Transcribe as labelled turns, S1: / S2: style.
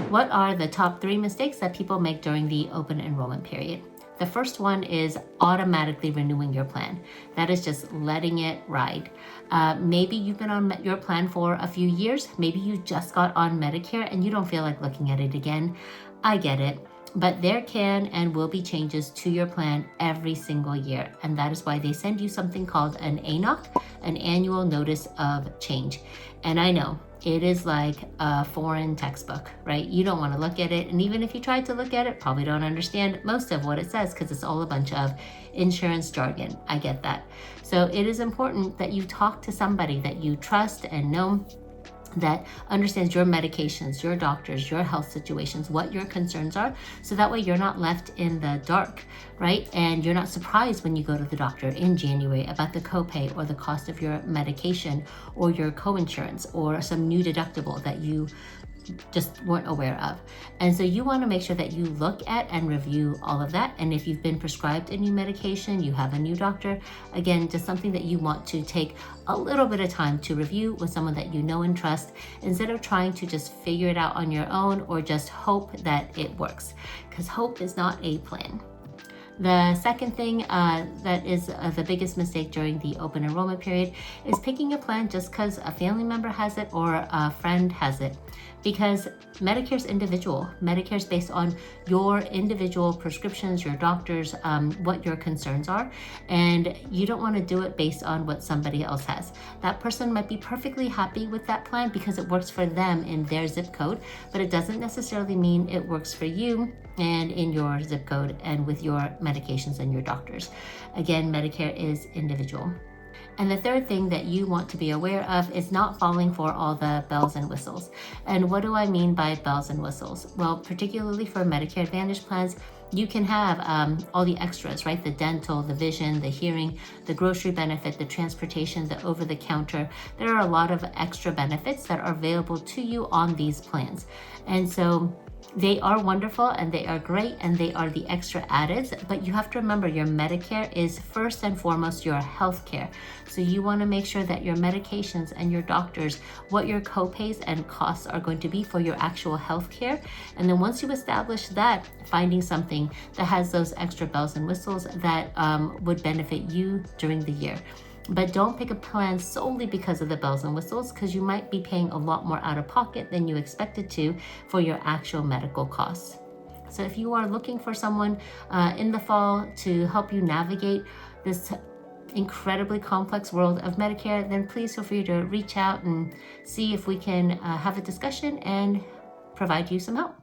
S1: What are the top 3 mistakes that people make during the open enrollment period? The first one is automatically renewing your plan. That is just letting it ride. Maybe you've been on your plan for a few years. Maybe you just got on Medicare and you don't feel like looking at it again. I get it. But there can and will be changes to your plan every single year. And that is why they send you something called an ANOC, an annual notice of change. And I know it is like a foreign textbook, right? You don't want to look at it. And even if you try to look at it, probably don't understand most of what it says because it's all a bunch of insurance jargon. I get that. So it is important that you talk to somebody that you trust and know, that understands your medications, your doctors, your health situations, what your concerns are, so that way you're not left in the dark, right? And you're not surprised when you go to the doctor in January about the copay or the cost of your medication or your coinsurance or some new deductible that you just weren't aware of. And so you want to make sure that you look at and review all of that. And if you've been prescribed a new medication, you have a new doctor, again, just something that you want to take a little bit of time to review with someone that you know and trust, instead of trying to just figure it out on your own or just hope that it works, because hope is not a plan. The second thing that is the biggest mistake during the open enrollment period is picking a plan just because a family member has it or a friend has it. Because Medicare's individual. Medicare's based on your individual prescriptions, your doctors, what your concerns are, and you don't want to do it based on what somebody else has. That person might be perfectly happy with that plan because it works for them in their zip code, but it doesn't necessarily mean it works for you and in your zip code and with your medications and your doctors. Again, Medicare is individual. And the third thing that you want to be aware of is not falling for all the bells and whistles. And what do I mean by bells and whistles? Well, particularly for Medicare Advantage plans, you can have all the extras, right? The dental, the vision, the hearing, the grocery benefit, the transportation, the over-the-counter. There are a lot of extra benefits that are available to you on these plans. And so they are wonderful and they are great and they are the extra addeds, but you have to remember your Medicare is first and foremost your health care. So you want to make sure that your medications and your doctors, what your copays and costs are going to be for your actual health care. And then once you establish that, finding something that has those extra bells and whistles that would benefit you during the year. But don't pick a plan solely because of the bells and whistles, because you might be paying a lot more out of pocket than you expected to for your actual medical costs. So if you are looking for someone in the fall to help you navigate this incredibly complex world of Medicare, then please feel free to reach out and see if we can have a discussion and provide you some help.